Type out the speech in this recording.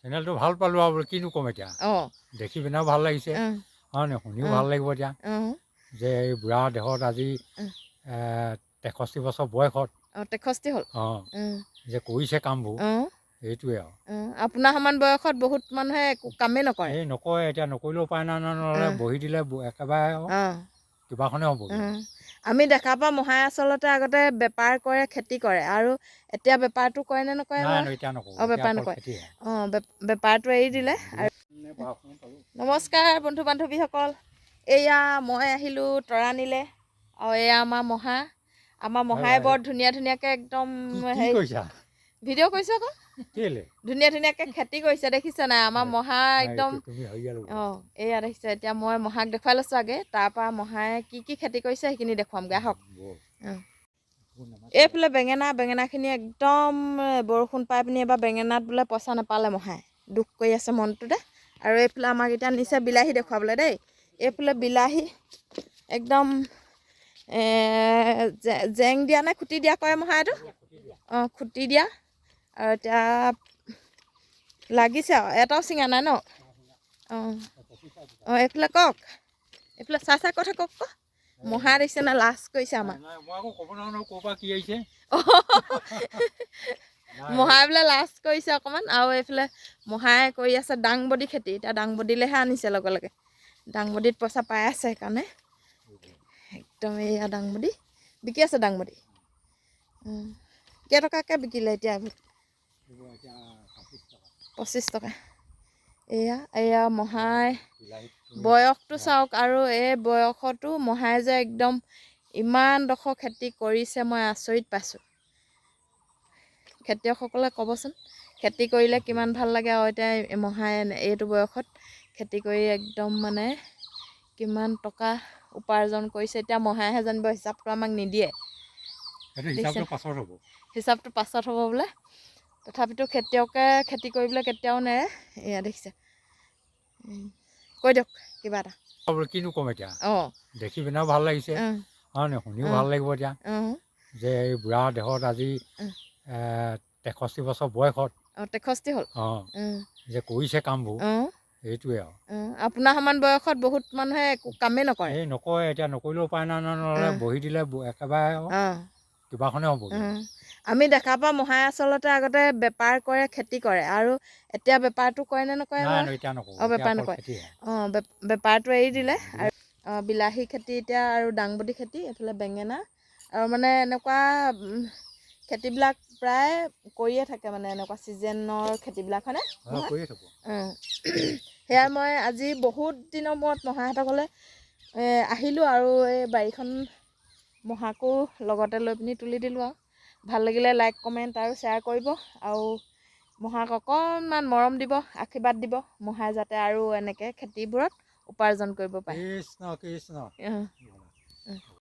চেনেলটো ভাল পালোঁ আৰু কিনো ক'ম এতিয়া। দেখি পিনেও ভাল লাগিছে, হয়নে? শুনিও ভাল লাগিব এতিয়া যে এই বুঢ়া দেহত আজি 63 বছৰ বয়সত 63 হ'ল। যে কৰিছে কামবোৰ, সেইটোৱে আৰু। আপোনাৰ সমান বয়সত বহুত মানুহে একো কামেই নকৰে। এই নকৰে, এতিয়া নকৰিলেও উপায় নাই নহয়, নহ'লে বহি দিলে একেবাৰে আৰু কিবাখনে হ'বগৈ। আমি দেখা পাওঁ মহাই আচলতে আগতে বেপাৰ কৰে, খেতি কৰে, আৰু এতিয়া বেপাৰটো কৰে নে নকৰে নাই বাৰু? এতিয়া নকৰোঁ, এতিয়া বেপাৰ অকল নকৰে। খেতিহে। বেপাৰটো এৰি দিলে। আৰু নমস্কাৰ বন্ধু বান্ধৱীসকল, এয়া মই আহিলোঁ তৰাণীলৈ, আৰু এয়া আমাৰ মহাই বৰ ধুনীয়া ধুনীয়াকৈ একদম কি কৰিছা? ভিডিঅ' কৰিছে আকৌ। কেলে? ধুনীয়া ধুনীয়াকৈ খেতি কৰিছে, দেখিছে নাই? আমাৰ মহা একদম তুমি হেৰিয়া ল'বা। এয়া দেখিছে। এতিয়া মই মহাক দেখুৱাই লৈছোঁ আগে, তাৰপৰা মহাই কি কি খেতি কৰিছে সেইখিনি দেখুৱামগৈ, আহক। এইফালে বেঙেনাখিনি একদম বৰষুণ পাই পিনি এবাৰ বেঙেনাত বোলে পইচা নাপালে মহাই, দুখ কৰি আছে মনটোতে। আৰু এইফালে আমাক এতিয়া নিছে বিলাহী দেখুৱাবলৈ দেই। এইফালে বিলাহী একদম জেং দিয়া নে খুটি দিয়া কয় মহাই এইটো? খুটি দিয়া। আৰু এতিয়া লাগিছে আৰু, এটাও ছিঙা নাই ন? এইফালে কওক, এইফালে চাই কথা কওক আকৌ। মহাই দেখিছে না, লাজ কৰিছে আমাক। মই আকৌ ক'ব নোৱাৰো নহয় ক'ৰ পৰা কি আহিছে। মহাই বোলে লাজ কৰিছে অকণমান। আৰু এইফালে মহাই কৰি আছে দাংবডি খেতি। এতিয়া দাংবডিলেহে আনিছে লগে লগে, দাংবডিত পইচা পাই আছে সেইকাৰণে। একদম এয়া দাংবডি বিকি আছে। দাংবডি কেইটকাকৈ বিকিলে এতিয়া? 25 টকা। এয়া মহাই বয়সটো চাওক, আৰু এই বয়সতো মহাই যে একদম ইমানডোখৰ খেতি কৰিছে, মই আচৰিত পাইছোঁ। খেতিয়কসকলে ক'বচোন, খেতি কৰিলে কিমান ভাল লাগে। আৰু এতিয়া মহাই এইটো বয়সত খেতি কৰি একদম মানে কিমান টকা উপাৰ্জন কৰিছে। এতিয়া মহাইহে জানিব, হিচাপটো আমাক নিদিয়ে। হিচাপটো পাছত হ'ব বোলে। তথাপিতো খেতিয়কে খেতি কৰিবলৈ কেতিয়াও নেৰে। এয়া দেখিছে, কৈ দিয়ক কিবা এটা। কিনো ক'ম এতিয়া। দেখি পিনেও ভাল লাগিছে, হয়নে? শুনিও ভাল লাগিব এতিয়া যে এই বুঢ়া দেহত আজি 63 বছৰ বয়সত 63 হ'ল। যে কৰিছে কামবোৰ, সেইটোৱে আৰু। আপোনাৰ সমান বয়সত বহুত মানুহে একো কামেই নকৰে। এই নকৰে, এতিয়া নকৰিলেও উপায় নাই নহয়, নহ'লে বহি দিলে একেবাৰে আৰু কিবাখনে হ'বগৈ। আমি দেখা পাওঁ মহাই আচলতে আগতে বেপাৰ কৰে, খেতি কৰে, আৰু এতিয়া বেপাৰটো কৰে নে নকৰে বাৰু? এতিয়া নকৰোঁ, বেপাৰ নকৰে। বেপাৰটো এৰি দিলে। আৰু বিলাহী খেতি এতিয়া, আৰু দাংবডি খেতি, এইফালে বেঙেনা, আৰু মানে এনেকুৱা খেতিবিলাক প্ৰায় কৰিয়ে থাকে, মানে এনেকুৱা ছিজনৰ খেতিবিলাক, হয়নে? কৰিয়ে থাকোঁ। সেয়া মই আজি বহুত দিনৰ মূৰত মহাহঁতৰ ঘৰলৈ আহিলোঁ, আৰু এই বাৰীখন মহাকো লগতে লৈ পিনি তুলি দিলোঁ। আৰু ভাল লাগিলে লাইক, কমেণ্ট আৰু শ্বেয়াৰ কৰিব, আৰু মহাক অকণমান মৰম দিব, আশীৰ্বাদ দিব, মহাই যাতে আৰু এনেকৈ খেতিবোৰত উপাৰ্জন কৰিব পাৰে।